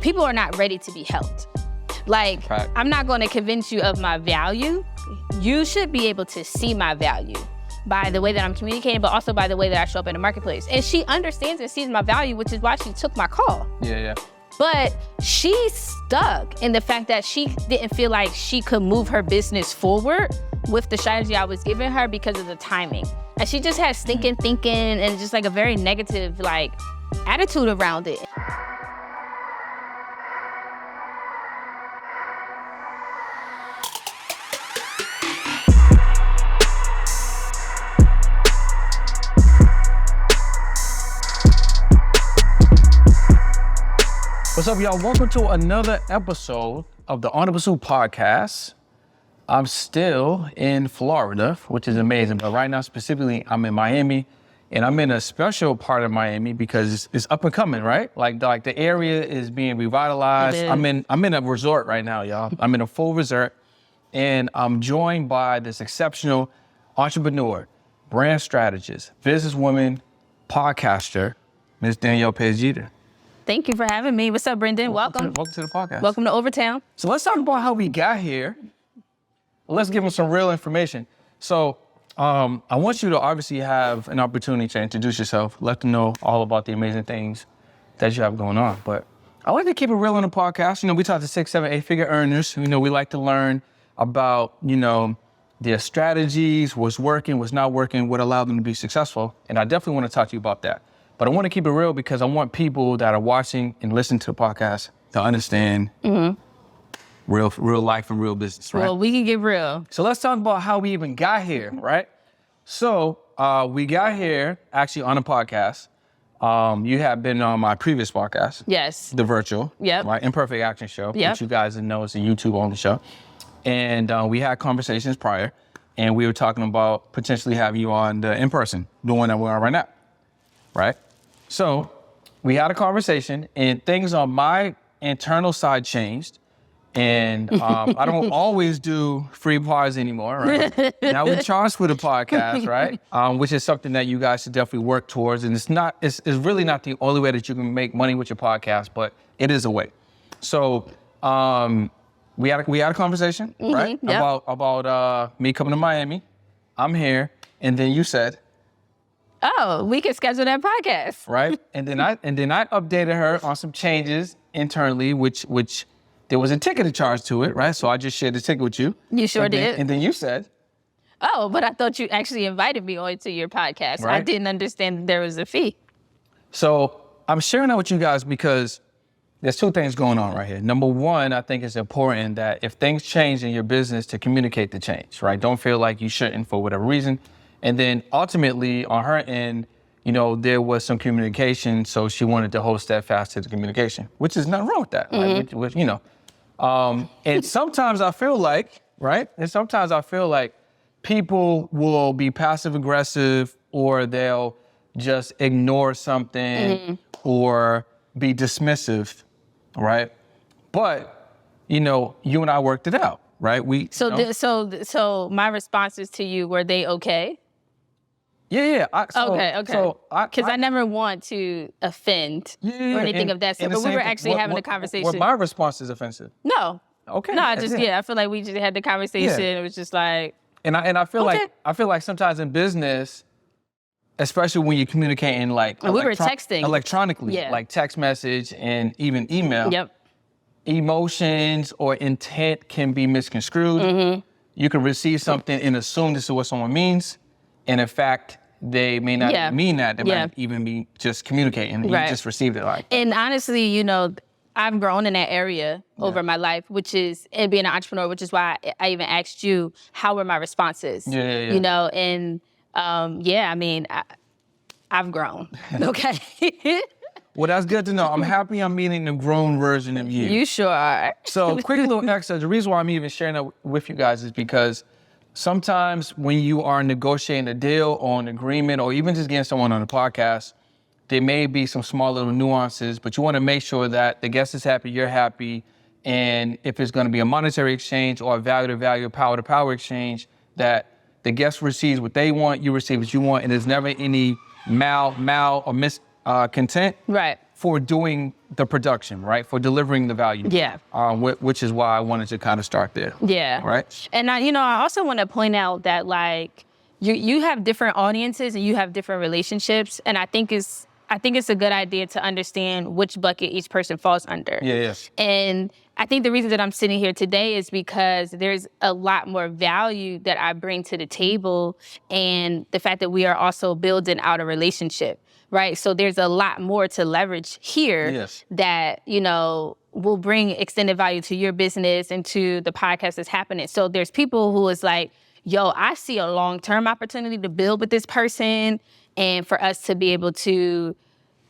people are not ready to be helped. Like, Right. I'm not going to convince you of my value. You should be able to see my value by the way that I'm communicating, but also by the way that I show up in the marketplace. And she understands and sees my value, which is why she took my call. Yeah. But she's stuck in the fact that she didn't feel like she could move her business forward with the strategy I was giving her because of the timing. And she just had stinking thinking and just like a very negative like attitude around it. What's up, y'all? Welcome to another episode of the On the Pursuit podcast. I'm still in Florida, which is amazing, but right now specifically, I'm in Miami, and I'm in a special part of Miami because it's up and coming, right? Like the area is being revitalized. I'm in a resort right now, y'all. I'm in a full resort, and I'm joined by this exceptional entrepreneur, brand strategist, businesswoman, podcaster, Miss Danielle Jeter. Thank you for having me. What's up, Brendan? Welcome. Welcome to the podcast. Welcome to Overtown. So let's talk about how we got here. Let's give them some real information. So I want you to obviously have an opportunity to introduce yourself, let them know all about the amazing things that you have going on. But I like to keep it real on the podcast. You know, we talk to 6, 7, 8-figure earners. You know, we like to learn about, you know, their strategies, what's working, what's not working, what allowed them to be successful. And I definitely want to talk to you about that. But I want to keep it real because I want people that are watching and listening to the podcast to understand real life and real business, right? Well, we can get real. So let's talk about how we even got here, right? So we got here actually on a podcast. You have been on my previous podcast. Yes. The virtual, Yep. right? Imperfect Action Show, Yep. which you guys know is a YouTube-only show. And we had conversations prior, and we were talking about potentially having you on the in-person, the one that we're on right now, right? So we had a conversation, and things on my internal side changed. And I don't always do free pods anymore, right? Now we charge for the podcast, right? Which is something that you guys should definitely work towards. And it's really not the only way that you can make money with your podcast, but it is a way. So we had a conversation, right? Yep. About me coming to Miami. I'm here, and then you said, Oh, we can schedule that podcast. right? And then I updated her on some changes internally, which there was a ticket to charge to it, right? So I just shared the ticket with you. You sure did. And then you said, Oh, but I thought you actually invited me on to your podcast. I Right. didn't understand that there was a fee. so I'm sharing that with you guys because there's two things going on right here. Number one, I think it's important that if things change in your business to communicate the change, right? Don't feel like you shouldn't for whatever reason. And then ultimately on her end, you know, there was some communication, so she wanted to hold steadfast to the communication, which is nothing wrong with that, right? Which, you know, and sometimes I feel like, right? And sometimes I feel like people will be passive aggressive, or they'll just ignore something or be dismissive, right? But, you know, you and I worked it out, right? So my responses to you, were they okay? Yeah. Okay. So Because I never want to offend or anything of that sort. But we were actually having a conversation. Well, my response is offensive. No. Okay. No, I feel like we just had the conversation. Yeah. It was just like, And I feel Okay. like sometimes in business, especially when you're communicating like we were texting. electronically, Yeah. like text message and even email. Yep. Emotions or intent can be misconstrued. You can receive something and assume this is what someone means, and in fact, they may not mean that. They might even be just communicating. You Right. just received it like. And honestly, you know, I've grown in that area over my life, and being an entrepreneur, which is why I even asked you, how were my responses? Yeah. You know, and I mean, I've grown, okay? Well, that's good to know. I'm happy I'm meeting the grown version of you. You sure are. So quick little extra. The reason why I'm even sharing that with you guys is because sometimes when you are negotiating a deal or an agreement, or even just getting someone on the podcast, there may be some small little nuances, but you want to make sure that the guest is happy, you're happy, and if it's going to be a monetary exchange or a value-to-value, power-to-power exchange, that the guest receives what they want, you receive what you want, and there's never any mal or miscontent Right. for doing the production, right? For delivering the value. Yeah. Which is why I wanted to kind of start there. Yeah. Right. And I also want to point out that like you have different audiences and you have different relationships, and I think it's a good idea to understand which bucket each person falls under. Yeah. Yes. And I think the reason that I'm sitting here today is because there's a lot more value that I bring to the table, and the fact that we are also building out a relationship, right? So there's a lot more to leverage here that, will bring extended value to your business and to the podcast that's happening. So there's people who is like, yo, I see a long-term opportunity to build with this person and for us to be able to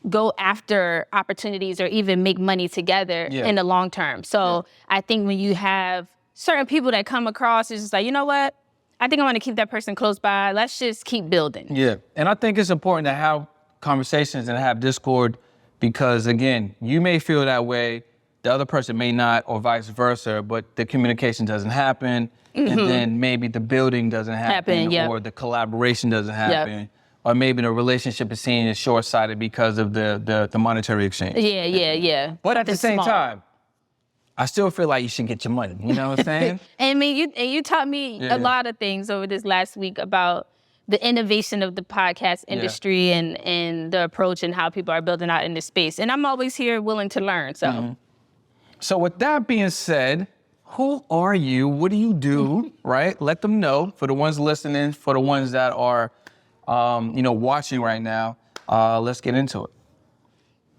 go after opportunities or even make money together in the long term. So I think when you have certain people that come across, it's just like, you know what? I think I want to keep that person close by. Let's just keep building. Yeah. And I think it's important to have conversations and have discord because, again, you may feel that way. The other person may not, or vice versa, but the communication doesn't happen. And then maybe the building doesn't happen or the collaboration doesn't happen. Or maybe the relationship is seen as short-sighted because of the monetary exchange. Yeah. But at the same time, I still feel like you should get your money. You know what I'm saying? And you taught me a lot of things over this last week about the innovation of the podcast industry and the approach and how people are building out in this space. And I'm always here willing to learn. So, So with that being said, who are you? What do you do? Right? Let them know, for the ones listening, for the ones that are watching right now. Let's get into it.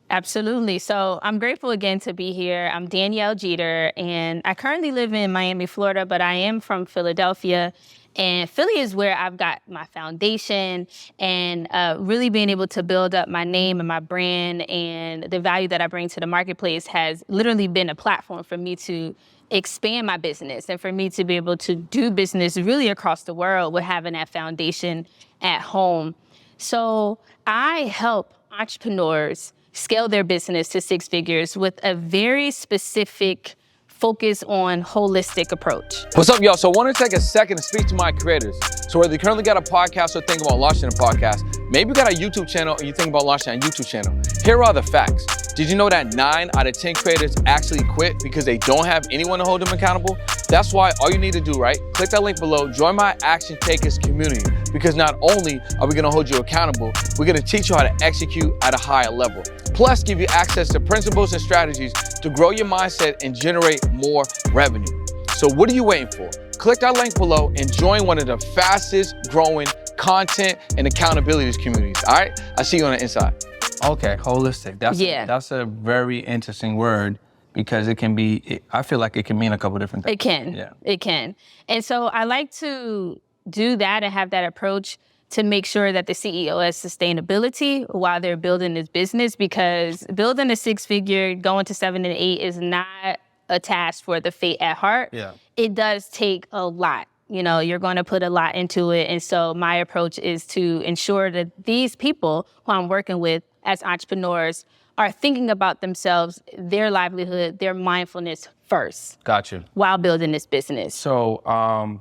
Absolutely. So I'm grateful again to be here. I'm Danielle Jeter, and I currently live in Miami, Florida, but I am from Philadelphia. And Philly is where I've got my foundation and really being able to build up my name and my brand, and the value that I bring to the marketplace has literally been a platform for me to expand my business and for me to be able to do business really across the world with having that foundation at home. So I help entrepreneurs scale their business to six figures with a very specific focus on holistic approach. What's up, y'all? So I want to take a second to speak to my creators. So whether you currently got a podcast or think about launching a podcast, maybe you got a YouTube channel and you think about launching a YouTube channel. Here are the facts. Did you know that 9 out of 10 creators actually quit because they don't have anyone to hold them accountable? That's why all you need to do, right? Click that link below, join my Action Takers community, because not only are we going to hold you accountable, we're going to teach you how to execute at a higher level. Plus, give you access to principles and strategies to grow your mindset and generate more revenue. So what are you waiting for? Click that link below and join one of the fastest growing content and accountability communities. All right? I'll see you on the inside. Okay, holistic. That's a very interesting word because I feel like it can mean a couple different things. It can. Yeah. It can. And so I like to do that and have that approach to make sure that the CEO has sustainability while they're building this business, because building a six-figure, going to 7 and 8 is not a task for the faint at heart. Yeah. It does take a lot. You're going to put a lot into it. And so my approach is to ensure that these people who I'm working with as entrepreneurs are thinking about themselves, their livelihood, their mindfulness first. Gotcha. While building this business. So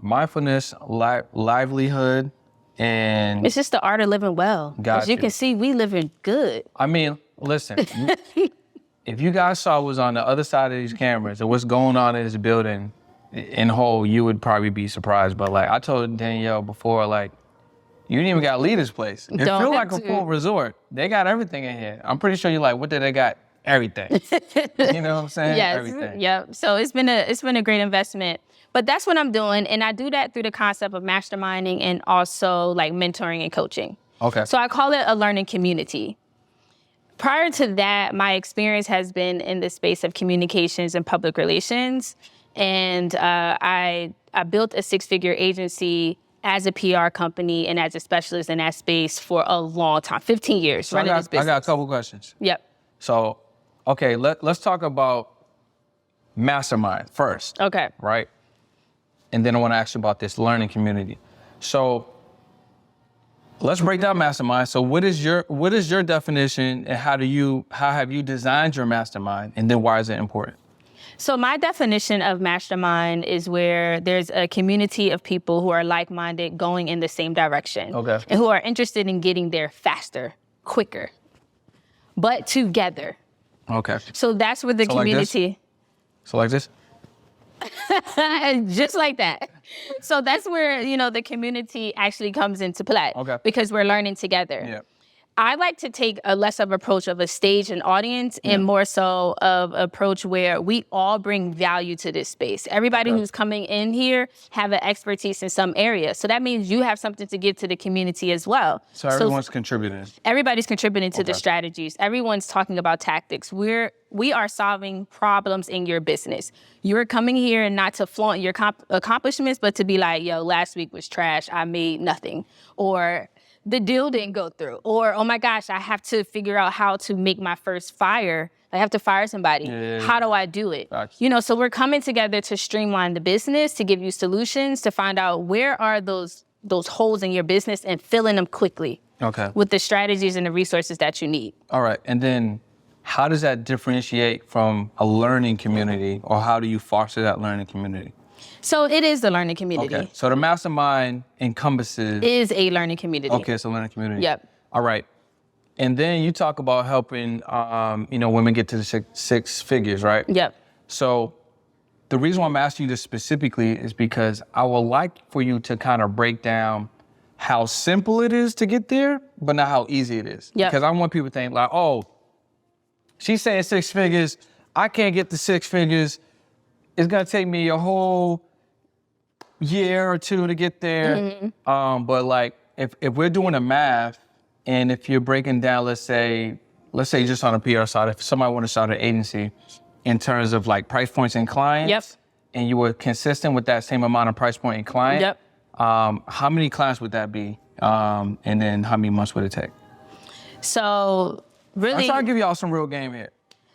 mindfulness, livelihood, and it's just the art of living well. Gotcha. As you can see, we living good. I mean, listen, if you guys saw what's on the other side of these cameras and what's going on in this building in whole, you would probably be surprised. But like I told Danielle before, like, you didn't even got to leave this place. It feels like a full resort. They got everything in here. I'm pretty sure you're like, what did they got? Everything. You know what I'm saying? Yes. Everything. Yep. So it's been a great investment. But that's what I'm doing. And I do that through the concept of masterminding and also like mentoring and coaching. Okay. So I call it a learning community. Prior to that, my experience has been in the space of communications and public relations. And I built a six-figure agency as a PR company and as a specialist in that space for a long time, 15 years So running this business. I got a couple questions. Yep. So, okay, let's talk about Mastermind first. Okay. Right? And then I want to ask you about this learning community. So let's break down Mastermind. So what is your definition, and how have you designed your Mastermind, and then why is it important? So my definition of mastermind is where there's a community of people who are like-minded, going in the same direction. Okay. And who are interested in getting there faster, quicker, but together. Okay. So that's where the So like this? community, So like this? just like that. So that's where, the community actually comes into play. Okay. Because we're learning together. Yeah. I like to take a less of approach of a stage and audience and more so of approach where we all bring value to this space. Everybody who's coming in here have an expertise in some area. So that means you have something to give to the community as well. So everyone's contributing. Everybody's contributing to the strategies. Everyone's talking about tactics. We are solving problems in your business. You're coming here not to flaunt your accomplishments, but to be like, yo, last week was trash. I made nothing. Or the deal didn't go through. Or, oh my gosh, I have to figure out how to make my first fire. I have to fire somebody. How do I do it? Gotcha. So we're coming together to streamline the business, to give you solutions, to find out where are those holes in your business and filling them quickly. Okay. With the strategies and the resources that you need. All right. And then how does that differentiate from a learning community, or how do you foster that learning community? So it is the learning community. Okay. So the Mastermind encompasses... Is a learning community. Okay, it's a learning community. Yep. All right. And then you talk about helping, women get to the six figures, right? Yep. So the reason why I'm asking you this specifically is because I would like for you to kind of break down how simple it is to get there, but not how easy it is. Yep. Because I want people to think like, oh, she's saying six figures. I can't get to six figures. It's going to take me a whole year or two to get there. Mm-hmm. But like, if we're doing the math, and if you're breaking down, let's say just on a PR side, if somebody want to start an agency in terms of like price points and clients, Yep. and you were consistent with that same amount of price point and client, Yep. How many clients would that be? And then how many months would it take? So really... I'm trying to give y'all some real game here.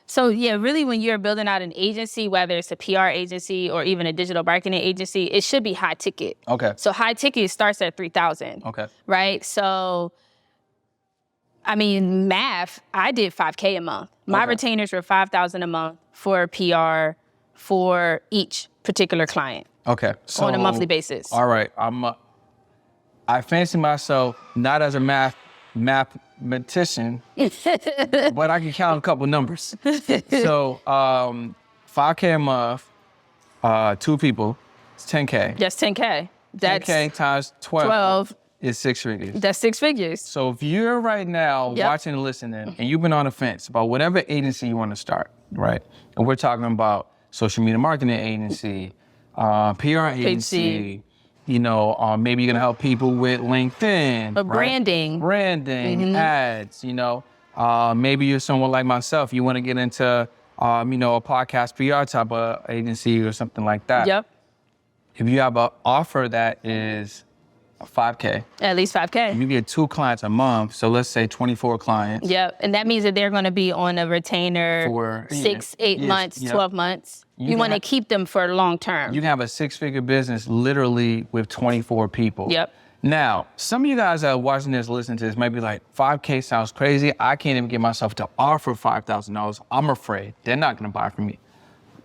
So yeah, really when you're building out an agency, whether it's a PR agency or even a digital marketing agency, it should be high ticket. Okay. So high ticket starts at $3,000. Okay. Right? So, I mean, math, I did $5,000 a month. My retainers were $5,000 a month for PR for each particular client. Okay. So on a monthly basis. All right. I fancy myself not as a mathematician, but I can count a couple numbers. So $5,000 a month, 2 people, it's $10,000. That's $10,000. That's $10,000 times 12 is 6 figures. That's 6 figures. So if you're right now watching and listening, and you've been on the fence about whatever agency you want to start, right? And we're talking about social media marketing agency, PR agency, maybe you're gonna help people with LinkedIn, But right? branding, ads. Maybe you're someone like myself. You want to get into, a podcast PR type of agency or something like that. Yep. If you have an offer that is $5,000, At least $5,000. you get 2 clients a month. So let's say 24 clients. Yep. And that means that they're going to be on a retainer For 6, 8 yes, months, yep. 12 months. You can want to have- keep them for long term. You can have a 6-figure business literally with 24 people. Yep. Now, some of you guys that are watching this, listening to this, might be like, $5,000 sounds crazy. I can't even get myself to offer $5,000. I'm afraid they're not going to buy from me.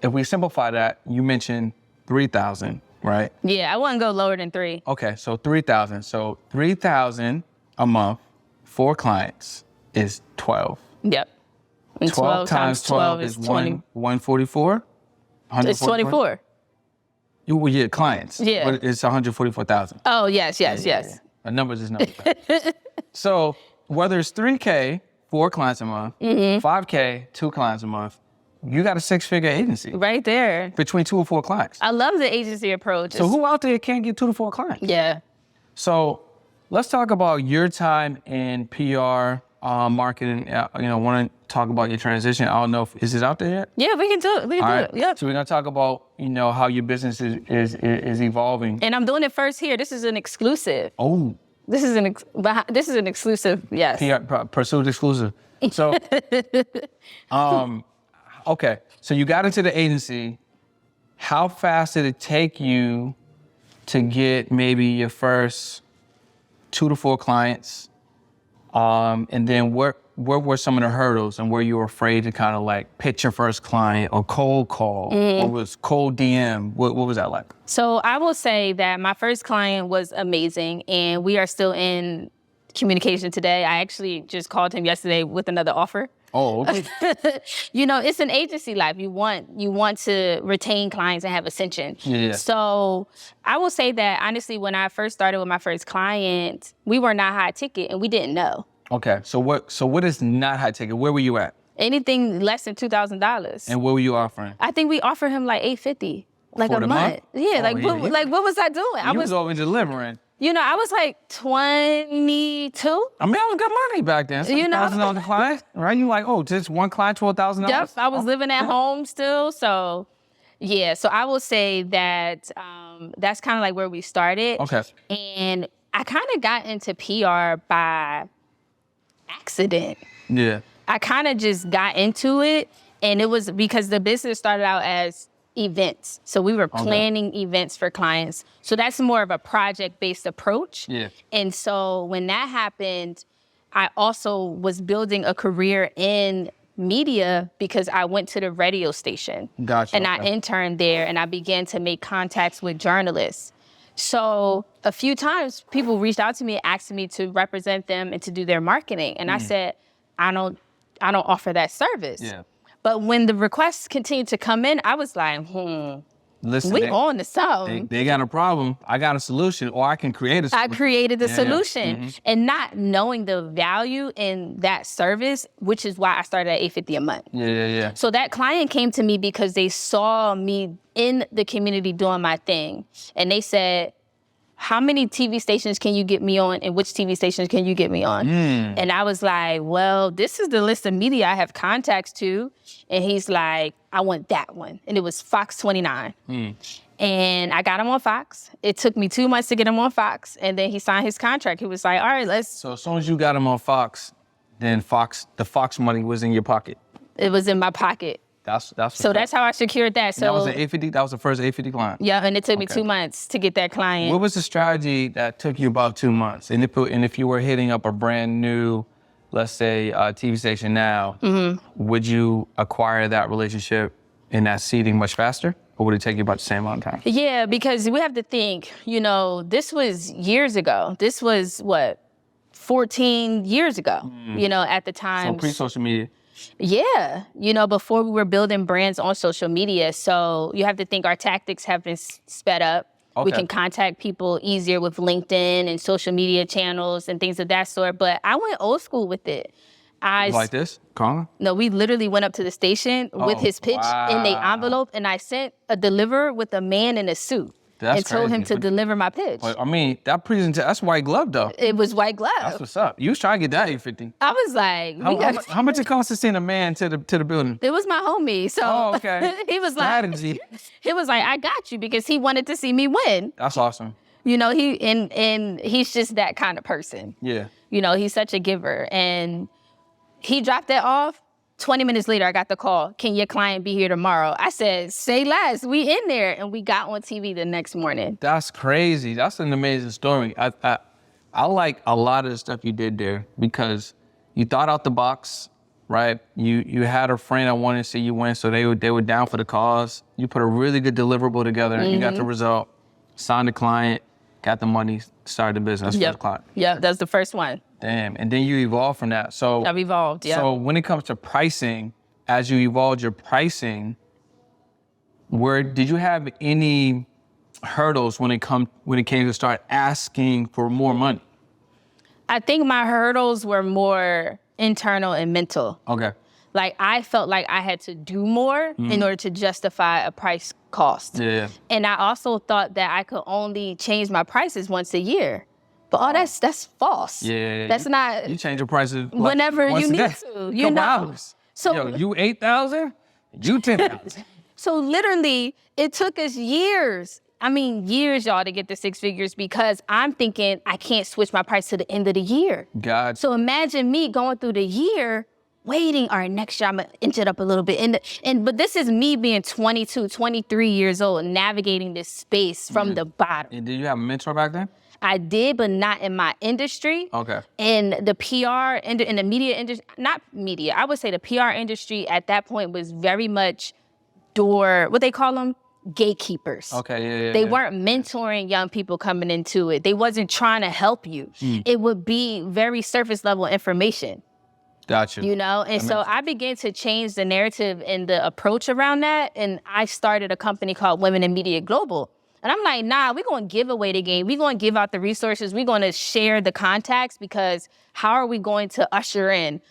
If we simplify that, you mentioned $3,000, right? Yeah, I wouldn't go lower than 3. Okay, so $3,000. So $3,000 a month, 4 clients is 12. Yep. And 12 times 12 is 20. 144? It's 24. You will get clients. Yeah. But it's 144,000. Oh, yes. A numbers is numbers. So whether it's $3,000, 4 clients a month, $5,000, 2 clients a month, you got a 6-figure agency. Right there. Between 2 or 4 clients. I love the agency approach. So who out there can't get 2 to 4 clients? Yeah. So let's talk about your time in PR, marketing. Want to talk about your transition. I don't know is it out there yet? Yeah, we can do it. We can All do right. it. Yep. So we're gonna talk about how your business is evolving. And I'm doing it first here. This is an exclusive. Oh. This is an exclusive. Yes. PR pursuit exclusive. So, okay. So you got into the agency. How fast did it take you to get maybe your first 2 to 4 clients? And then where were some of the hurdles, and were you afraid to kind of like pitch your first client or cold call? Or was cold DM? What was that like? So I will say that my first client was amazing, and we are still in communication today. I actually just called him yesterday with another offer. Oh, okay. It's an agency life. You want to retain clients and have ascension. Yeah. So I will say that honestly, when I first started with my first client, we were not high ticket and we didn't know. Okay. So what is not high ticket? Where were you at? Anything less than $2,000. And what were you offering? I think we offered him like $850, like For a the month. Yeah, Oh, what was I doing? I was over delivering. I was like 22. I mean, I was good money back then. $1,000 a client, right? You like, just one client, $12,000. Yep, I was living at home still. So, yeah. So I will say that that's kind of like where we started. Okay. And I kind of got into PR by accident. Yeah. I kind of just got into it, and it was because the business started out as events. So we were planning events for clients. So that's more of a project-based approach. Yeah. And so when that happened, I also was building a career in media because I went to the radio station. Gotcha. And I interned there, and I began to make contacts with journalists. So a few times people reached out to me asking me to represent them and to do their marketing. And I said, I don't offer that service. Yeah. But when the requests continued to come in, I was like, Listen, we on to something. They got a problem. I got a solution, or I can create a solution. I created the solution. Yeah. Mm-hmm. And not knowing the value in that service, which is why I started at $850 a month. Yeah. So that client came to me because they saw me in the community doing my thing. And they said, how many TV stations can you get me on, and which TV stations can you get me on? And I was like, well, this is the list of media I have contacts to. And he's like, I want that one. And it was Fox 29. And I got him on Fox. It took me 2 months to get him on Fox. And then he signed his contract. He was like, all right, So as soon as you got him on Fox, then the Fox money was in your pocket. It was in my pocket. That's how I secured that. So that was an $850. That was the first $850 client. Yeah, and it took me 2 months to get that client. What was the strategy that took you about 2 months? And if you were hitting up a brand new, let's say, TV station now, would you acquire that relationship and that seeding much faster, or would it take you about the same amount of time? Yeah, because we have to think. This was years ago. This was 14 years ago. At the time. So pre-social media. Yeah, before we were building brands on social media. So you have to think our tactics have been sped up. Okay. We can contact people easier with LinkedIn and social media channels and things of that sort. But I went old school with it. Like this? Calling? No, we literally went up to the station with his pitch in the envelope, and I sent a deliverer with a man in a suit. That's told him crazy. to deliver my pitch. But, I mean, that's white glove, though. It was white glove. That's what's up. You was trying to get that $850. I was like, how much it costs to send a man to the building? It was my homie. So okay. he was Strategy. He was like, I got you, because he wanted to see me win. That's awesome. He's just that kind of person. Yeah. He's such a giver. And he dropped that off. 20 minutes later, I got the call. Can your client be here tomorrow? I said, say less. We in there. And we got on TV the next morning. That's crazy. That's an amazing story. I like a lot of the stuff you did there because you thought out the box, right? You had a friend that wanted to see you win, so they were down for the cause. You put a really good deliverable together. You got the result, signed the client, got the money, started the business. Yep. Yeah, that's the first one. Damn, and then you evolved from that. So I've evolved, yeah. So when it comes to pricing, as you evolved your pricing, did you have any hurdles when it came to start asking for more money? I think my hurdles were more internal and mental. Okay. Like, I felt like I had to do more in order to justify a price cost. Yeah. And I also thought that I could only change my prices once a year. But that's false. Yeah. That's not. You change your prices whenever once you a need day. to. You know. Hours. So you 8,000, you 10,000. So literally, it took us years. I mean, years, y'all, to get to 6 figures, because I'm thinking I can't switch my price to the end of the year. God. So imagine me going through the year waiting. All right, next year I'm gonna inch it up a little bit. But this is me being 22, 23 years old, navigating this space from the bottom. And did you have a mentor back then? I did, but not in my industry. Okay. In the PR, in the media industry, not media, I would say the PR industry at that point was very much what they call them? Gatekeepers. Okay, yeah. They weren't mentoring young people coming into it. They wasn't trying to help you. It would be very surface level information. Gotcha. You know, and so I began to change the narrative and the approach around that. And I started a company called Women in Media Global. And I'm like, nah, we're going to give away the game. We're going to give out the resources. We're going to share the contacts, because how are we going to usher in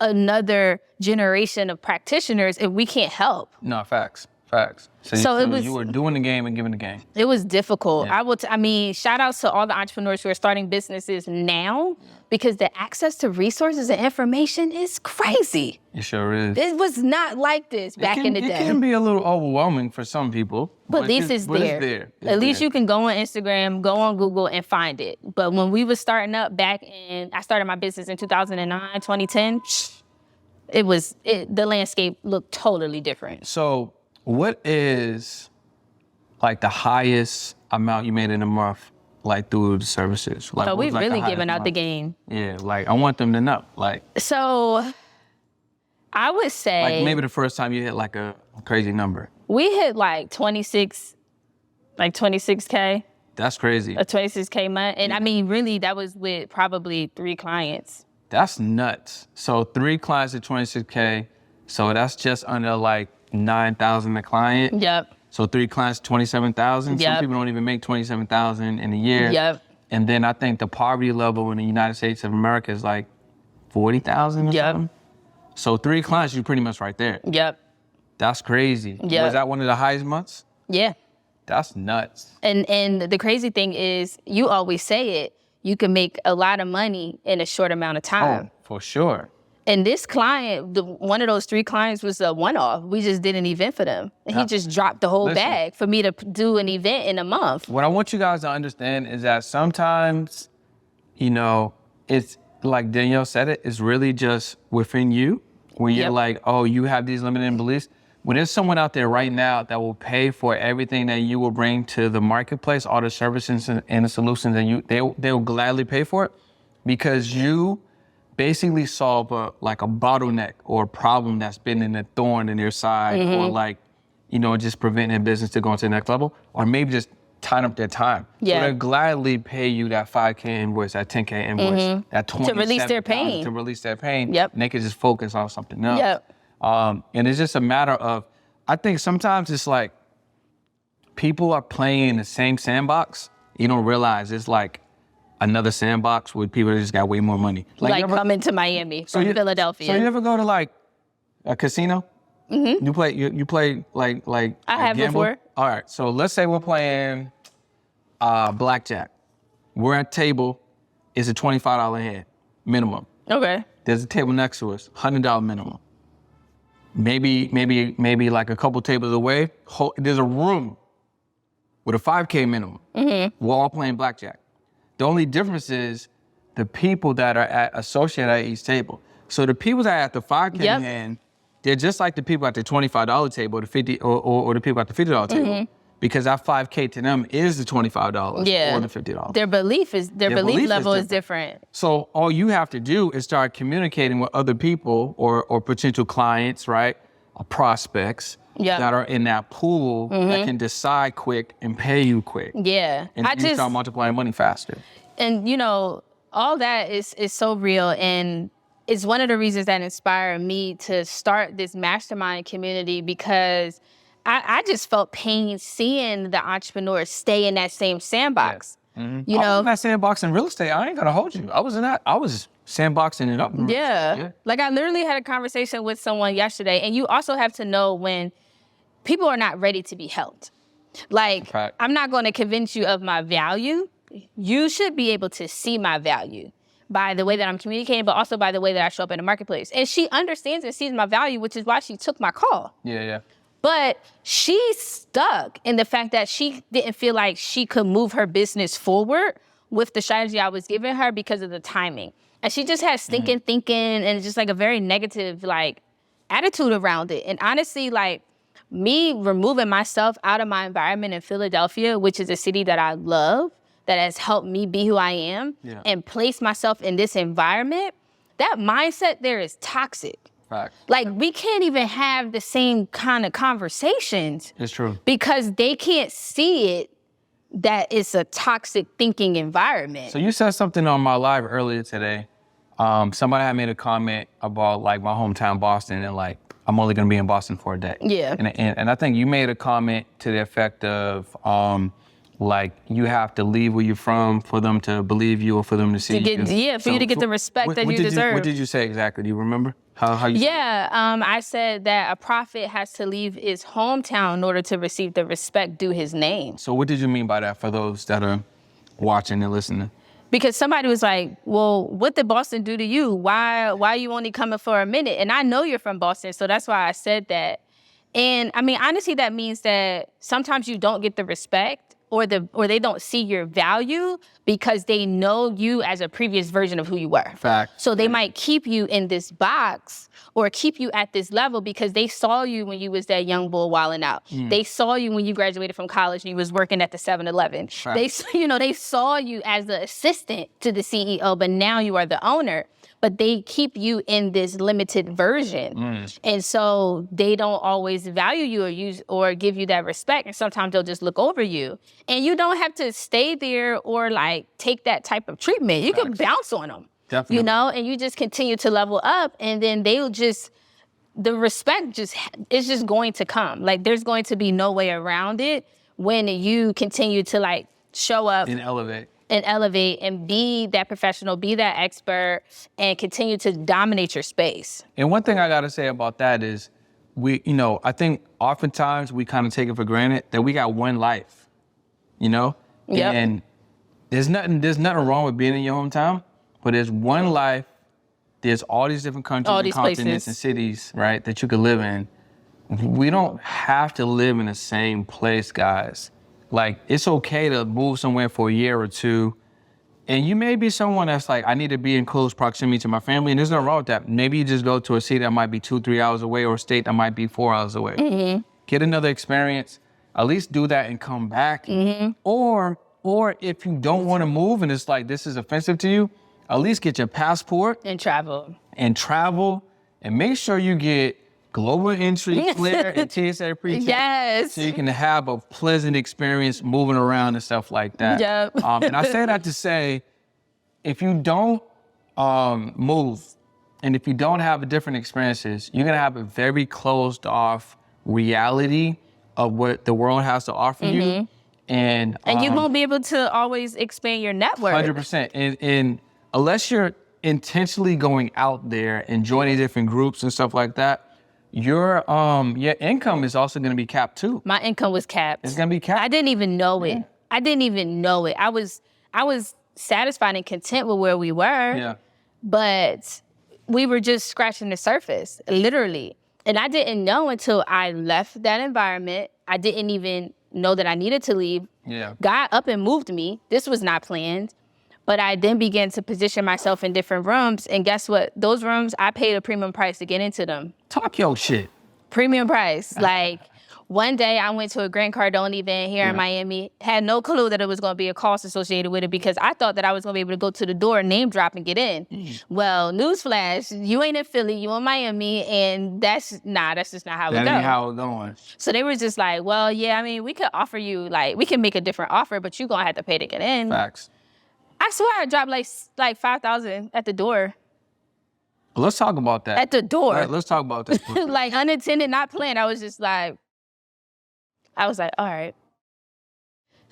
another generation of practitioners if we can't help? No, facts. So you were doing the game and giving the game. It was difficult. Yeah. I mean, shout outs to all the entrepreneurs who are starting businesses now, because the access to resources and information is crazy. It sure is. It was not like this back in the day. It can be a little overwhelming for some people. But at least it's there. At least you can go on Instagram, go on Google and find it. But when we was starting up I started my business in 2009, 2010, the landscape looked totally different. So what is like the highest amount you made in a month, like through the services? Like, So we've like really given out the game. Yeah, like I want them to know. Like, so I would say, like maybe the first time you hit like a crazy number. We hit like 26K. That's crazy. A 26K month. And I mean, really, that was with probably 3 clients. That's nuts. So 3 clients at 26K. So that's just under like 9,000 a client. Yep. So 3 clients, 27,000. Yep. Some people don't even make 27,000 in a year. Yep. And then I think the poverty level in the United States of America is like 40,000 or something. So 3 clients, you're pretty much right there. Yep. That's crazy. Yep. Was that one of the highest months? Yeah. That's nuts. And the crazy thing is, you always say it, you can make a lot of money in a short amount of time. Oh, for sure. And this client, one of those 3 clients was a one-off. We just did an event for them. And he just dropped the whole bag for me to do an event in a month. What I want you guys to understand is that sometimes, you know, it's like Danielle said it's really just within you. When you're like, oh, you have these limiting beliefs. When there's someone out there right now that will pay for everything that you will bring to the marketplace, all the services and the solutions, and they'll gladly pay for it, because you basically solve a bottleneck or a problem that's been in a thorn in their side, or like, you know, just preventing business to go to the next level, or maybe just tying up their time. Yeah. So they'll gladly pay you that 5K invoice, that 10K invoice, that 20 to release their pain. To release their pain. Yep. And they can just focus on something else. Yep. And it's just a matter of, I think sometimes it's like people are playing in the same sandbox. You don't realize it's like another sandbox with people that just got way more money. Like coming to Miami from Philadelphia. So you ever go to like a casino? Mm-hmm. You play like I have gamble? before. All right, so let's say we're playing blackjack. We're at a table, it's a $25 head minimum. Okay. There's a table next to us, $100 minimum. Maybe like a couple tables away, there's a room with a 5K minimum. Mm-hmm. We're all playing blackjack. The only difference is the people that are associated at each table. So the people that are at the 5K hand, they're just like the people at the $25 table, the 50 or the people at the $50 table. Because that 5K to them is the $25 or the $50. Their belief level is different. So all you have to do is start communicating with other people or potential clients, right? Or prospects that are in that pool that can decide quick and pay you quick. Yeah. And you start multiplying money faster. And you know, all that is so real, and it's one of the reasons that inspired me to start this mastermind community, because I just felt pain seeing the entrepreneurs stay in that same sandbox. Yeah. Mm-hmm. You know, I was in that sandbox in real estate. I ain't gonna hold you. I was sandboxing it up. Yeah. Like I literally had a conversation with someone yesterday, and you also have to know when people are not ready to be helped. Like, I'm not going to convince you of my value. You should be able to see my value by the way that I'm communicating, but also by the way that I show up in the marketplace. And she understands and sees my value, which is why she took my call. Yeah. But she's stuck in the fact that she didn't feel like she could move her business forward with the strategy I was giving her because of the timing. And she just had stinking thinking and just like a very negative like attitude around it. And honestly, like me removing myself out of my environment in Philadelphia, which is a city that I love, that has helped me be who I am, and place myself in this environment, that mindset there is toxic. Fact. Like, we can't even have the same kind of conversations. It's true. Because they can't see it, that it's a toxic thinking environment. So you said something on my live earlier today somebody had made a comment about like my hometown Boston and like I'm only gonna be in Boston for a day. Yeah. And I think you made a comment to the effect of like you have to leave where you're from for them to believe you or for them to see you. Yeah, for you to get the respect that you deserve. What did you say exactly? Do you remember how you? Yeah, I said that a prophet has to leave his hometown in order to receive the respect due his name. So what did you mean by that for those that are watching and listening? Because somebody was like, well, what did Boston do to you? Why are you only coming for a minute? And I know you're from Boston, so that's why I said that. And I mean, honestly, that means that sometimes you don't get the respect or they don't see your value because they know you as a previous version of who you were. Fact. So they might keep you in this box or keep you at this level because they saw you when you was that young bull wilding out. They saw you when you graduated from college and you was working at the 7-Eleven. They saw you as the assistant to the CEO, but now you are the owner. But they keep you in this limited version. And so they don't always value you or use or give you that respect. And sometimes they'll just look over you. And you don't have to stay there or like take that type of treatment. You can bounce on them. Definitely. You know, and you just continue to level up and then they'll just, the respect is just going to come. Like there's going to be no way around it when you continue to like show up. And elevate. And be that professional, be that expert, and continue to dominate your space. And one thing I gotta say about that is I think oftentimes we kind of take it for granted that we got one life, you know? Yep. And there's nothing wrong with being in your hometown, but there's one life, there's all these different countries and continents places and cities, right, that you could live in. We don't have to live in the same place, guys. Like, it's okay to move somewhere for a year or two. And you may be someone that's like, I need to be in close proximity to my family, and there's nothing wrong with that. Maybe you just go to a city that might be 2-3 hours away or a state that might be 4 hours away. Get another experience, at least do that and come back. Or if you don't want to move and it's like, this is offensive to you, at least get your passport. And travel. And make sure you get global entry clear and TSA pre-check. Yes. So you can have a pleasant experience moving around and stuff like that. Yep. And I say that to say, if you don't move and if you don't have different experiences, you're gonna have a very closed off reality of what the world has to offer you. And you won't be able to always expand your network. 100%. And unless you're intentionally going out there and joining different groups and stuff like that, your income is also going to be capped too. My income was capped. It's going to be capped. I didn't even know it. I was satisfied and content with where we were. But we were just scratching the surface, literally. And I didn't know until I left that environment. I didn't even know that I needed to leave. God up and moved me. This was not planned. But I then began to position myself in different rooms. And guess what? Those rooms, I paid a premium price to get into them. Talk your shit. Premium price. Like, one day I went to a Grant Cardone event here in Miami, had no clue that it was going to be a cost associated with it because I thought that I was going to be able to go to the door, name drop, and get in. Well, newsflash, you ain't in Philly, you in Miami, and that's just not how it goes. That ain't how it's going. So they were just like, well, yeah, I mean, we could offer you, like, we can make a different offer, but you're going to have to pay to get in. Facts. I swear I dropped like $5,000 at the door. Let's talk about that. At the door. Right, let's talk about this. Like unintended, not planned. I was like, all right,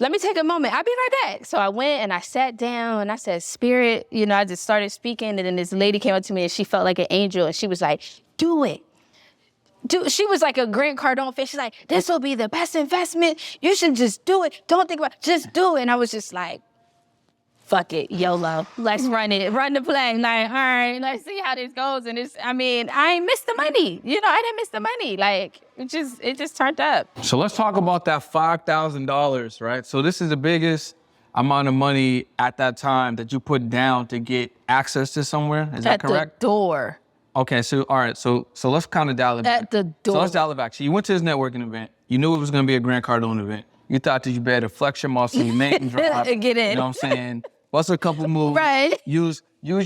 let me take a moment. I'll be right back. So I went and I sat down and I said, Spirit, I just started speaking. And then this lady came up to me and she felt like an angel. And she was like, do it. She was like a Grant Cardone face. She's like, this will be the best investment. You should just do it. Don't think about it. Just do it. And I was just like, fuck it, YOLO. Let's run it. Run the play. Like, all right, let's see how this goes. And I ain't missed the money. I didn't miss the money. Like, it just turned up. So let's talk about that $5,000, right? So this is the biggest amount of money at that time that you put down to get access to somewhere. Is that correct? At the door. Okay, so all right, so let's kind of dial it back. At the door. So let's dial it back. So you went to this networking event. You knew it was going to be a Grant Cardone event. You thought that you better flex your muscle, name drop. Get in. You know what I'm saying? What's a couple moves? Right. Use your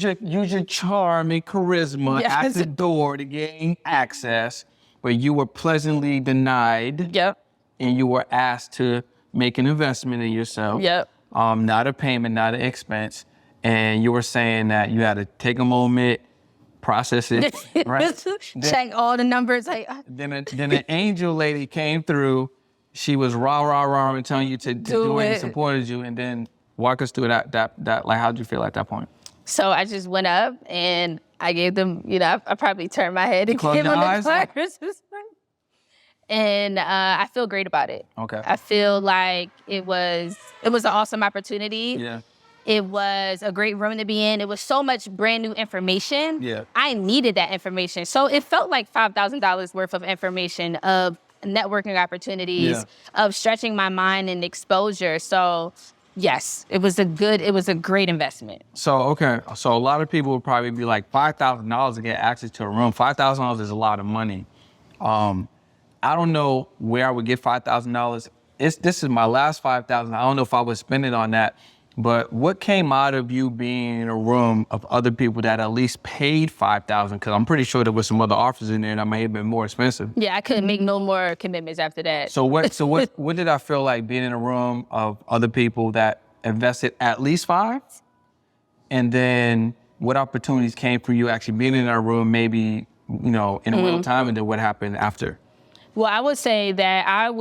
charm and charisma at the door to gain access, but you were pleasantly denied. Yep. And you were asked to make an investment in yourself. Yep. Not a payment, not an expense. and you were saying that you had to take a moment, process it, right? Check all the numbers. Like, Then an angel lady came through. She was rah, and telling you to do it and supported you. And then walk us through that like, how'd you feel at that point? so I just went up and I gave them, I probably turned my head and Close gave your them eyes? the flowers. And I feel great about it. Okay. I feel like it was an awesome opportunity. Yeah. It was a great room to be in. It was so much brand new information. Yeah. I needed that information. So it felt like $5,000 worth of information, of networking opportunities, of stretching my mind and exposure. So yes, it was a great investment. So, okay. So a lot of people would probably be like, $5,000 to get access to a room. $5,000 is a lot of money. I don't know where I would get $5,000. This is my last $5,000. I don't know if I would spend it on that. But what came out of you being in a room of other people that at least paid $5,000? Because I'm pretty sure there was some other offers in there that may have been more expensive. Yeah, I couldn't make no more commitments after that. So what did I feel like being in a room of other people that invested at least $5,000? And then what opportunities came for you actually being in that room, maybe, in a real time, and then what happened after? Well, I would say that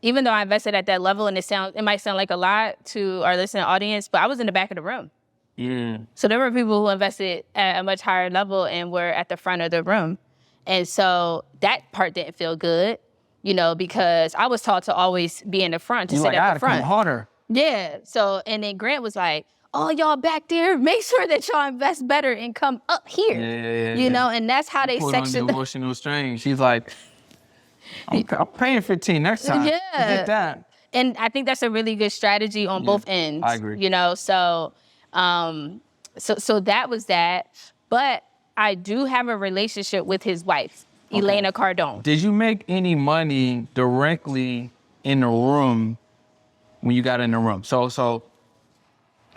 even though I invested at that level, and it might sound like a lot to our listening audience, but I was in the back of the room. Yeah. So there were people who invested at a much higher level and were at the front of the room. And so that part didn't feel good, because I was taught to always be in the front, to sit at the front. Come harder. Yeah. So, and then Grant was like, oh, y'all back there, make sure that y'all invest better and come up here. Yeah. And that's how they section on the emotional strain. She's like, I'm paying $15 next time. Yeah. Get that. And I think that's a really good strategy on both ends. I agree. So that was that. But I do have a relationship with his wife, Elena Cardone. Did you make any money directly in the room when you got in the room? So,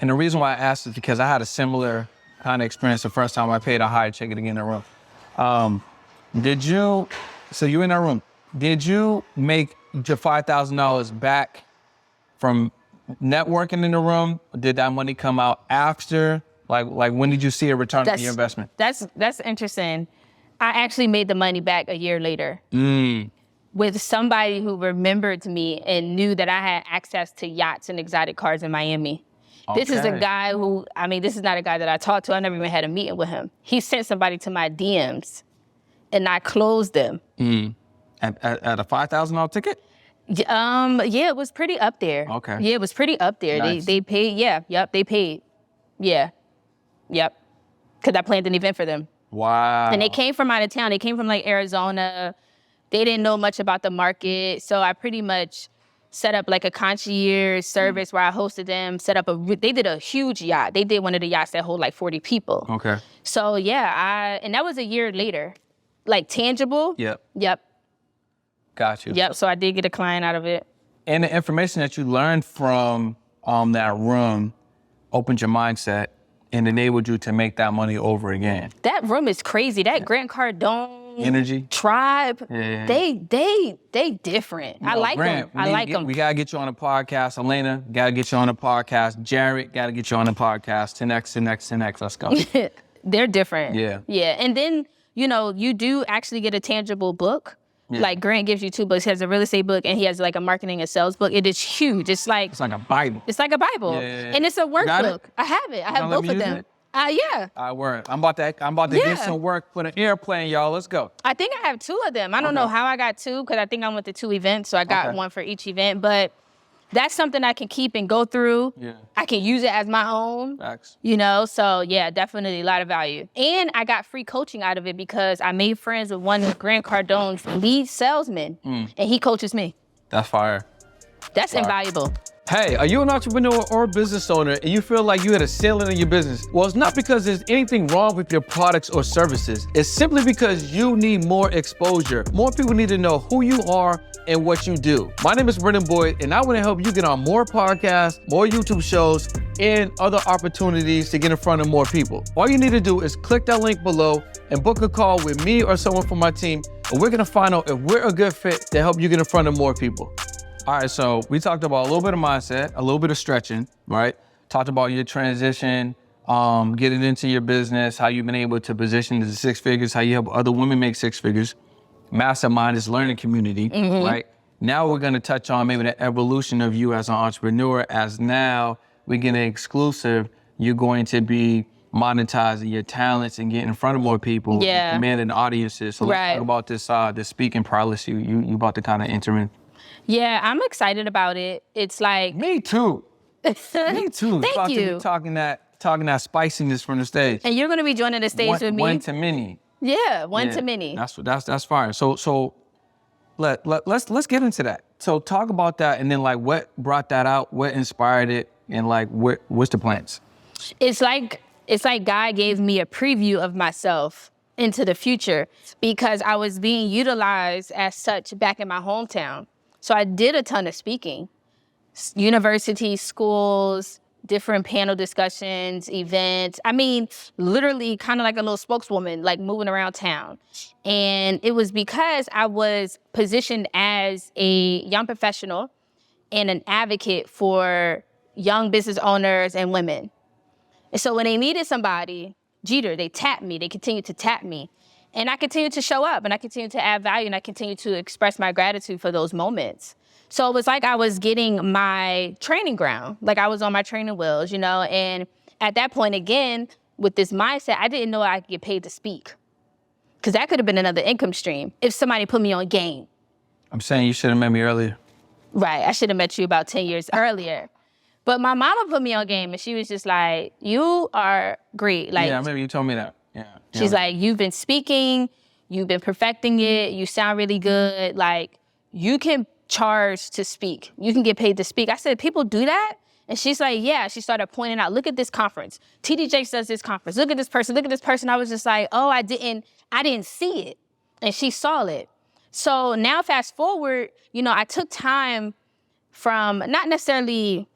and the reason why I asked is because I had a similar kind of experience the first time I paid a higher check to get in the room. So you in that room, did you make your $5,000 back from networking in the room? Did that money come out after? Like when did you see a return on your investment? That's interesting. I actually made the money back a year later with somebody who remembered me and knew that I had access to yachts and exotic cars in Miami. Okay. This is a guy this is not a guy that I talked to. I never even had a meeting with him. He sent somebody to my DMs and I closed them. At a $5,000 ticket? Yeah, it was pretty up there. Okay. Yeah, it was pretty up there. Nice. They paid, they paid. Yeah, yep. Because I planned an event for them. Wow. And they came from out of town. They came from like Arizona. They didn't know much about the market. So I pretty much set up like a concierge service where I hosted them, they did a huge yacht. They did one of the yachts that hold like 40 people. Okay. So yeah, and that was a year later. Like tangible. Yep. Got you. Yep, so I did get a client out of it. And the information that you learned from that room opened your mindset and enabled you to make that money over again. That room is crazy. That Grant Cardone energy tribe, they different. I like them. I like them. We gotta get you on a podcast. Elena, gotta get you on a podcast. Jared, gotta get you on a podcast. 10x. Let's go. They're different. Yeah. Yeah, and then you do actually get a tangible book. Yeah. Like Grant gives you 2 books. He has a real estate book and he has like a marketing and sales book. It is huge. It's like a Bible. It's like a Bible. Yeah. And it's a workbook. I have it. I have both of them. Yeah. All right, word. I'm about to get some work for the airplane, y'all. Let's go. I think I have 2 of them. I don't know how I got 2 because I think I went to 2 events. So I got one for each event. But that's something I can keep and go through. Yeah. I can use it as my own. Facts. So yeah, definitely a lot of value. And I got free coaching out of it because I made friends with one of Grant Cardone's lead salesmen, and he coaches me. That's fire. That's invaluable. Hey, are you an entrepreneur or business owner and you feel like you had a ceiling in your business? Well, it's not because there's anything wrong with your products or services. It's simply because you need more exposure. More people need to know who you are and what you do. My name is Brendan Boyd, and I want to help you get on more podcasts, more YouTube shows, and other opportunities to get in front of more people. All you need to do is click that link below and book a call with me or someone from my team, and we're going to find out if we're a good fit to help you get in front of more people. All right, so we talked about a little bit of mindset, a little bit of stretching, right? Talked about your transition getting into your business, how you've been able to position to 6 figures, how you help other women make 6 figures. Mastermind is learning community, right? Now we're gonna touch on maybe the evolution of you as an entrepreneur, as now we get an exclusive, you're going to be monetizing your talents and getting in front of more people, and commanding audiences. So let's talk about this speaking prowess you about to kind of enter in. Yeah, I'm excited about it. It's like Me too. Me too. Thank about you. To be talking that spiciness from the stage. And you're gonna be joining the stage with me. One to many. Yeah, one to many. That's fire. So let's get into that. So talk about that, and then like what brought that out, what inspired it, and like what's the plans? It's like God gave me a preview of myself into the future, because I was being utilized as such back in my hometown. So I did a ton of speaking, universities, schools, different panel discussions, events. I mean, literally kind of like a little spokeswoman, like moving around town. And it was because I was positioned as a young professional and an advocate for young business owners and women. And so when they needed somebody, Jeter, they tapped me, they continued to tap me. And I continued to show up, and I continued to add value, and I continued to express my gratitude for those moments. So it was like I was getting my training ground, like I was on my training wheels, you know? And at that point, again, with this mindset, I didn't know I could get paid to speak, because that could have been another income stream if somebody put me on game. I'm saying you should have met me earlier. Right, I should have met you about 10 years earlier. But my mama put me on game, and she was just like, you are great. Like, yeah, I remember you told me that. Yeah. She's like, you've been speaking, you've been perfecting it, you sound really good. Like, you can charge to speak. You can get paid to speak. I said, people do that? And she's like, yeah. She started pointing out, look at this conference. TD Jakes does this conference. Look at this person, look at this person. I was just like, oh, I didn't see it. And she saw it. So now fast forward, you know, I took time from not necessarily,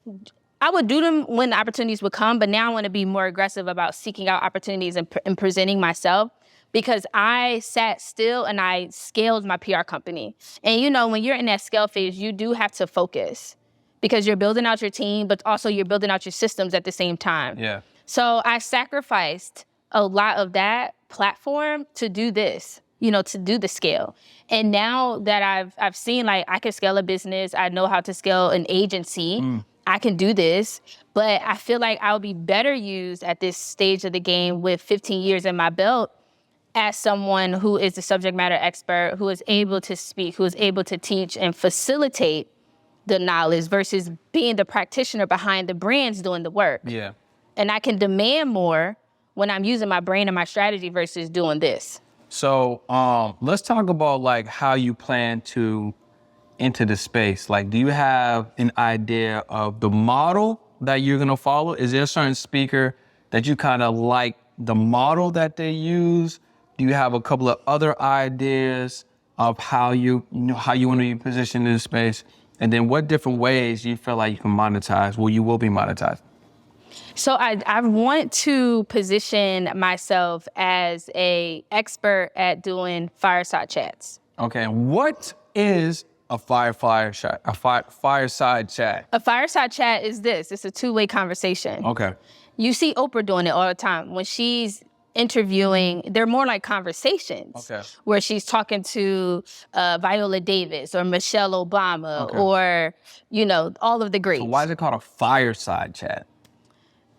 I would do them when the opportunities would come, but now I want to be more aggressive about seeking out opportunities and presenting myself, because I sat still and I scaled my PR company. And you know, when you're in that scale phase, you do have to focus, because you're building out your team, but also you're building out your systems at the same time. Yeah. So I sacrificed a lot of that platform to do this, you know, to do the scale. And now that I've seen, like, I can scale a business, I know how to scale an agency, I can do this, but I feel like I'll be better used at this stage of the game with 15 years in my belt as someone who is the subject matter expert, who is able to speak, who is able to teach and facilitate the knowledge, versus being the practitioner behind the brands doing the work. Yeah. And I can demand more when I'm using my brain and my strategy versus doing this. So let's talk about like how you plan to enter the space. Like, do you have an idea of the model that you're gonna follow? Is there a certain speaker that you kind of like the model that they use? Do you have a couple of other ideas of how you want to be positioned in the space? And then what different ways you feel like you can monetize? Well, you will be monetized. So I want to position myself as a expert at doing fireside chats. Okay, what is a fireside chat? A fireside chat. A fireside chat is this. It's a two-way conversation. Okay. You see Oprah doing it all the time. When she's interviewing, they're more like conversations. Okay. Where she's talking to Viola Davis or Michelle Obama, Okay. or, you know, all of the greats. So why is it called a fireside chat?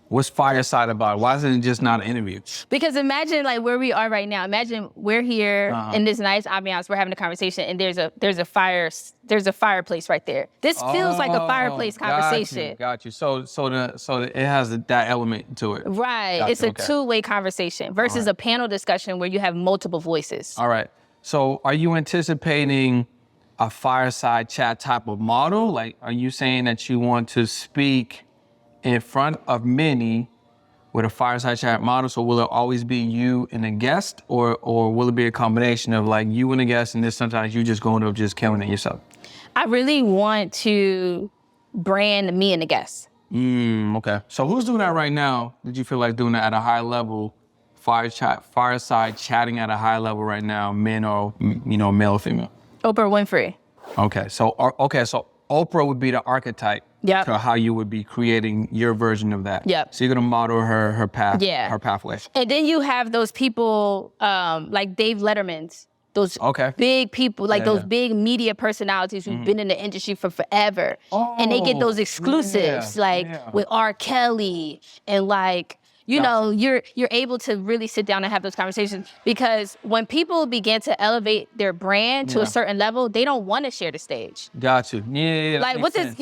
What's fireside about? Why isn't it just not an interview? Because imagine like where we are right now. Imagine we're here in this nice ambiance. We're having a conversation, and there's a fireplace right there. This feels like a fireplace conversation. Got you. So it has that element to it. Right. Gotcha, It's a two-way conversation versus a panel discussion where you have multiple voices. All right. So are you anticipating a fireside chat type of model? Like, are you saying that you want to speak in front of many with a fireside chat model? So will it always be you and a guest, or will it be a combination of like you and a guest, and then sometimes you just going up just killing it yourself? I really want to brand me and a guest. Okay. So who's doing that right now? Did you feel like doing that at a high level, fireside chatting at a high level right now, men or, male or female? Oprah Winfrey. Okay. So Oprah would be the archetype Yep. to how you would be creating your version of that. Yep. So you're gonna model her path, Yeah. her pathway. And then you have those people like Dave Letterman's, those big people, like those big media personalities who've been in the industry for forever. And they get those exclusives, with R. Kelly and you know, you're able to really sit down and have those conversations, because when people begin to elevate their brand to a certain level, they don't want to share the stage. Got you. Yeah. Like what does,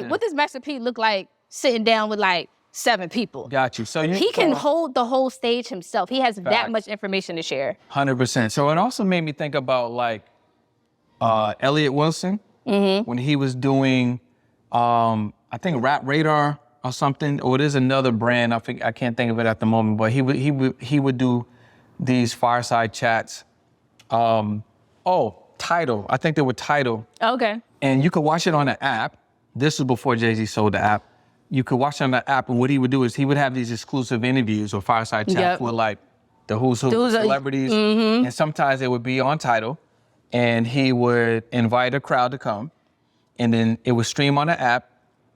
what does Master P look like sitting down with 7 people? Got you. So He can hold the whole stage himself. He has that much information to share. 100%. So it also made me think about Elliot Wilson when he was doing, I think Rap Radar or something, or there's another brand. I can't think of it at the moment, but he would do these fireside chats. Tidal. I think they were Tidal. Okay. And you could watch it on the app. This was before Jay-Z sold the app. You could watch it on the app, and what he would do is he would have these exclusive interviews or fireside chats with the who's who celebrities, and sometimes it would be on Tidal, and he would invite a crowd to come, and then it would stream on the app,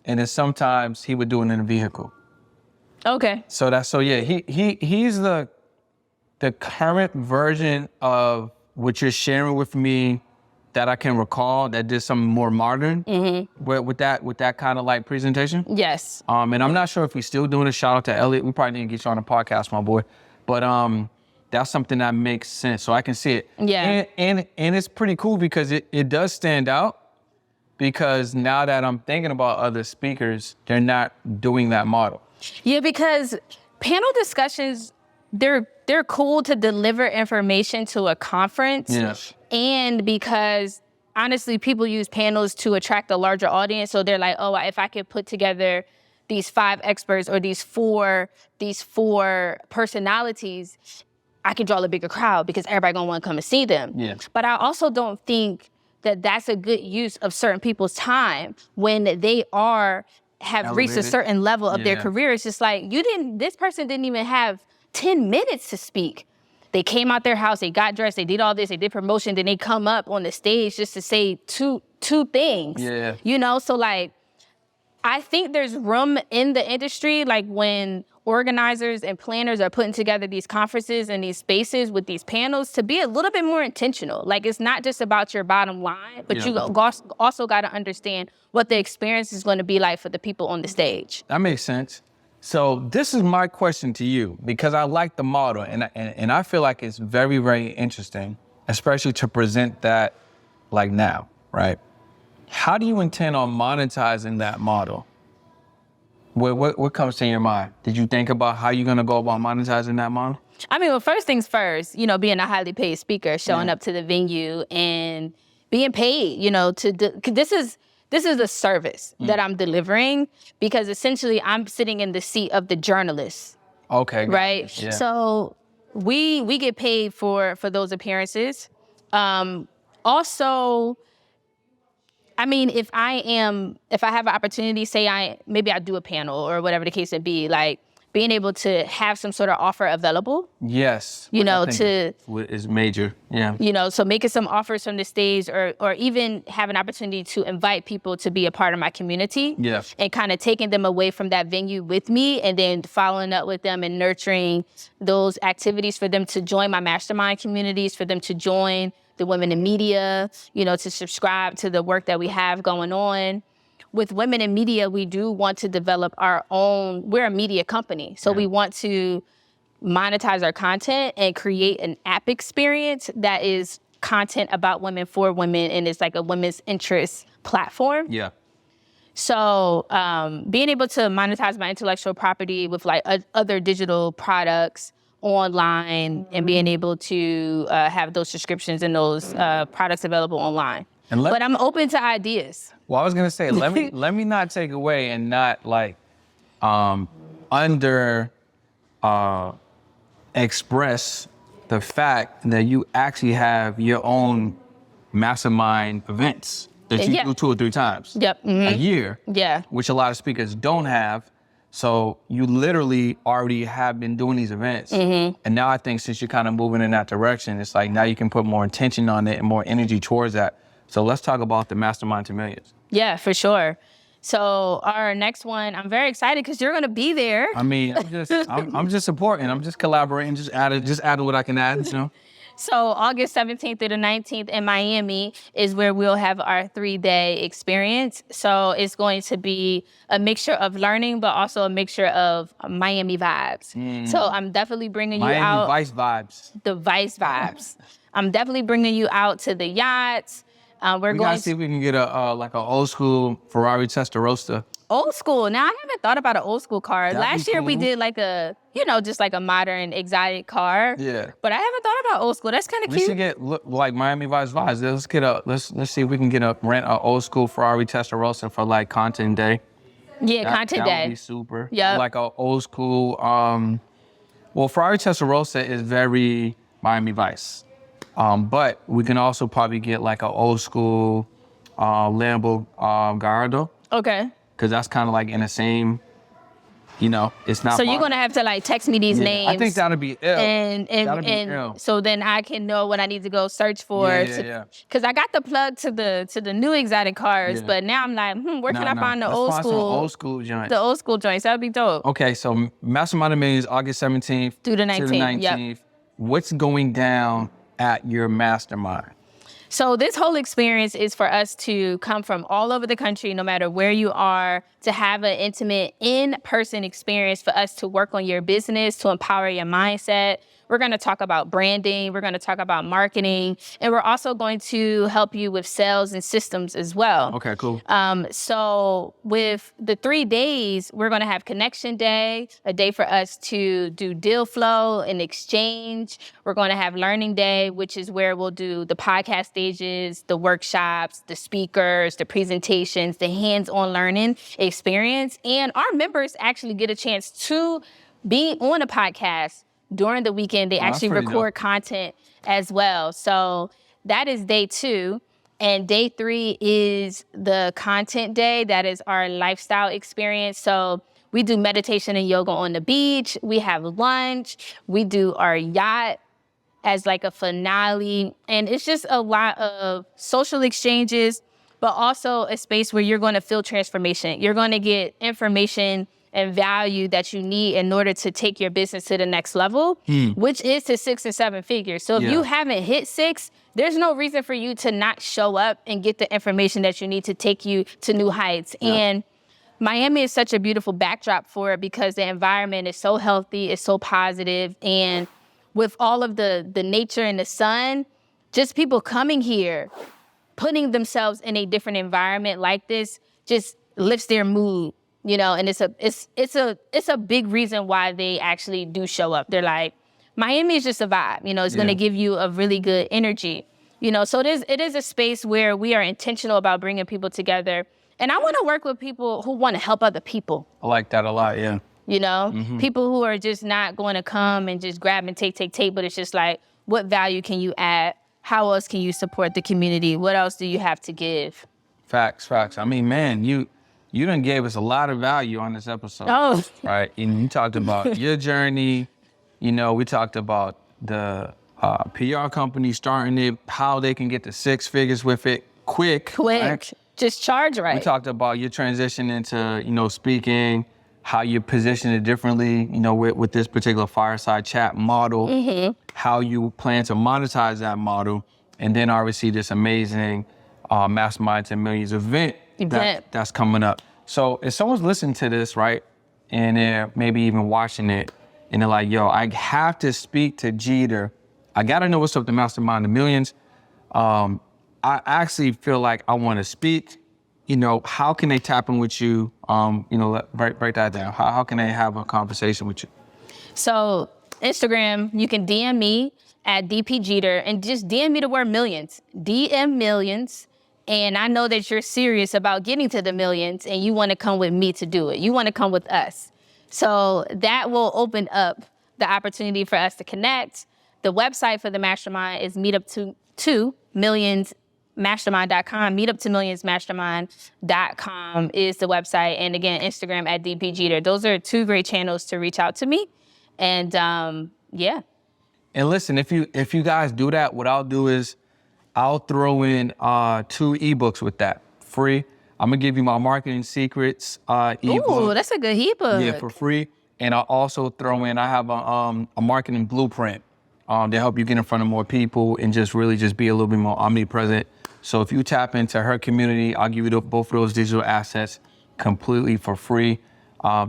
and then sometimes he would do it in a vehicle. Okay. He's the current version of what you're sharing with me that I can recall that did something more modern with that kind of presentation. Yes. And I'm not sure if he's still doing a shout out to Elliot. We probably need to get you on the podcast, my boy. But that's something that makes sense. So I can see it. Yeah. And it's pretty cool because it does stand out, because now that I'm thinking about other speakers, they're not doing that model. Yeah, because panel discussions, they're cool to deliver information to a conference. Yes. And because honestly, people use panels to attract a larger audience. So they're like, oh, if I could put together these 5 experts or these four personalities, I can draw a bigger crowd because everybody gonna want to come and see them. Yeah. But I also don't think that that's a good use of certain people's time when they have reached a certain level of their career. It's just this person didn't even have 10 minutes to speak. They came out their house, they got dressed, they did all this, they did promotion, then they come up on the stage just to say two things. Yeah. So I think there's room in the industry, when organizers and planners are putting together these conferences and these spaces with these panels, to be a little bit more intentional. It's not just about your bottom line, but you also got to understand what the experience is going to be like for the people on the stage. That makes sense. So this is my question to you, because I like the model and I feel like it's very, very interesting, especially to present that now, right? How do you intend on monetizing that model? What comes to your mind? Did you think about how you're going to go about monetizing that model? I mean, well, first things first, being a highly paid speaker, showing up to the venue and being paid, this is a service that I'm delivering, because essentially I'm sitting in the seat of the journalist. Okay. Right? Yeah. So we get paid for those appearances. Also, I mean, if I have an opportunity, maybe I do a panel or whatever the case may be, being able to have some sort of offer available. Yes. Is major. Yeah. So making some offers from the stage or even have an opportunity to invite people to be a part of my community. Yeah. And kind of taking them away from that venue with me, and then following up with them and nurturing those activities for them to join my mastermind communities, for them to join the Women in Media, to subscribe to the work that we have going on. With Women in Media, we do want to develop we're a media company. So we want to monetize our content and create an app experience that is content about women for women, and it's a women's interest platform. Yeah. So being able to monetize my intellectual property with other digital products online, and being able to have those subscriptions and those products available online. But I'm open to ideas. Well, I was gonna say, let me not take away and not express the fact that you actually have your own mastermind events that you do 2 or 3 times a year. Yeah. Which a lot of speakers don't have. So you literally already have been doing these events. And now I think since you're kind of moving in that direction, it's now you can put more intention on it and more energy towards that. So let's talk about the Mastermind to Millions. Yeah, for sure. So our next one, I'm very excited because you're going to be there. I mean, I'm just supporting. I'm just collaborating. Just adding what I can add. You know. So August 17th through the 19th in Miami is where we'll have our 3-day experience. So it's going to be a mixture of learning, but also a mixture of Miami vibes. So I'm definitely bringing you Miami out. Vice vibes. The Vice vibes. I'm definitely bringing you out to the yachts. We gotta see if we can get a like an old school Ferrari Testarossa. Old school. Now, I haven't thought about an old school car. That'd Last be year we cool. did like just like a modern exotic car. Yeah. But I haven't thought about old school. That's kind of We cute. should get like Miami Vice vibes. Let's see if we can rent an old school Ferrari Testarossa for like content day. Yeah, content that day. would be super. Yeah. Like an old school. Well, Ferrari Testarossa is very Miami Vice, but we can also probably get like an old school Lambo Gallardo, Okay. because that's kind of like in the same. It's not. So you're gonna have to like text me these names. I think that'd be ill. and That'd be ill. so then I can know what I need to go search for. Yeah. Because I got the plug to the new exotic cars, Yeah. but now I'm like, where can I find the Let's old find some school? old school joint. The old school joints. That'd be dope. Okay, so Mastermind Millions, August 17th Through the to the 19th, yep. 19th. What's going down at your mastermind? So this whole experience is for us to come from all over the country, no matter where you are, to have an intimate in-person experience for us to work on your business, to empower your mindset. We're going to talk about branding. We're going to talk about marketing. And we're also going to help you with sales and systems as well. Okay, cool. So with the 3 days, we're going to have connection day, a day for us to do deal flow and exchange. We're going to have learning day, which is where we'll do the podcast stages, the workshops, the speakers, the presentations, the hands-on learning experience. And our members actually get a chance to be on a podcast during the weekend. They actually pretty record dope. content as well. So that is day 2. And day 3 is the content day. That is our lifestyle experience. So we do meditation and yoga on the beach. We have lunch. We do our yacht as like a finale. And it's just a lot of social exchanges, but also a space where you're going to feel transformation. You're going to get information and value that you need in order to take your business to the next level, which is to 6 and 7 figures. So if Yeah. you haven't hit 6, there's no reason for you to not show up and get the information that you need to take you to new heights. Yeah. And Miami is such a beautiful backdrop for it because the environment is so healthy, it's so positive, and with all of the nature and the sun, just people coming here, putting themselves in a different environment like this just lifts their mood, and it's a big reason why they actually do show up. They're like, Miami is just a vibe, it's going to give you a really good energy, so it is a space where we are intentional about bringing people together. And I want to work with people who want to help other people. I like that a lot, yeah. People who are just not going to come and just grab and take, but it's just like, what value can you add? How else can you support the community? What else do you have to give? Facts. I mean, man, you done gave us a lot of value on this episode. Oh. Right, and you talked about your journey. We talked about the PR company starting it, how they can get to 6 figures with it quick. Right? Just charge right. We talked about your transition into, speaking, how you position it differently, with this particular Fireside chat model, how you plan to monetize that model, and then obviously this amazing Masterminds and Millions event that's coming up. So if someone's listening to this, right, and they're maybe even watching it, and they're like, yo, I have to speak to Jeter. I got to know what's up to Mastermind the Millions. I actually feel like I want to speak. How can they tap in with you? Break that down. How can they have a conversation with you? So Instagram, you can DM me at DP Jeter and just DM me the word millions. DM millions. And I know that you're serious about getting to the millions and you want to come with me to do it. You want to come with us. So that will open up the opportunity for us to connect. The website for the mastermind is meetup2millionsmastermind.com. Meetup2millionsmastermind.com is the website. And again, Instagram at DP Jeter. Those are 2 great channels to reach out to me. And yeah. And listen, if you guys do that, what I'll do is I'll throw in 2 ebooks with that, free. I'm gonna give you my marketing secrets ebook. Ooh, that's a good ebook. Yeah, for free. And I'll also throw in, I have a marketing blueprint to help you get in front of more people and just really just be a little bit more omnipresent. So if you tap into her community, I'll give you both of those digital assets completely for free.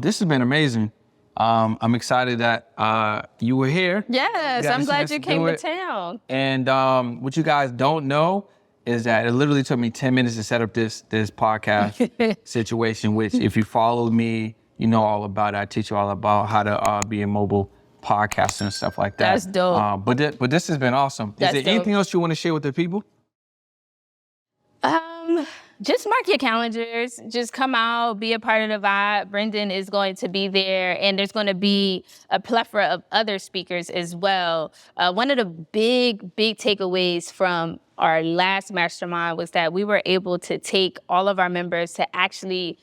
This has been amazing. I'm excited that you were here. Yes, I'm glad you came to town. And what you guys don't know is that it literally took me 10 minutes to set up this podcast situation, which if you followed me, you know all about it. I teach you all about how to be a mobile podcaster and stuff like that. That's dope. But this has been awesome. Is there anything else you want to share with the people? Just mark your calendars. Just come out, be a part of the vibe. Brendan is going to be there, and there's going to be a plethora of other speakers as well. One of the big takeaways from our last mastermind was that we were able to take all of our members to actually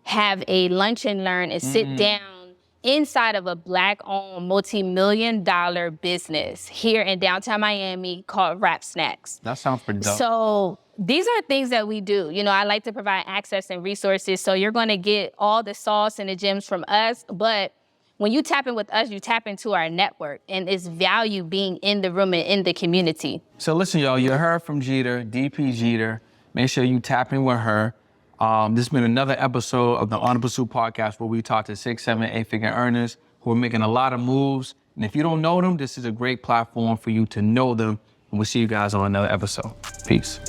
have a lunch and learn and sit down inside of a Black-owned multi-million-dollar business here in downtown Miami called Rap Snacks. That sounds pretty dope. So these are things that we do. You know, I like to provide access and resources. So you're going to get all the sauce and the gems from us. But when you tap in with us, you tap into our network. And it's value being in the room and in the community. So listen, y'all, you heard from Jeter, DP Jeter. Make sure you tap in with her. This has been another episode of the On the Pursuit podcast where we talk to 6, 7, 8-figure earners who are making a lot of moves. And if you don't know them, this is a great platform for you to know them. And we'll see you guys on another episode. Peace.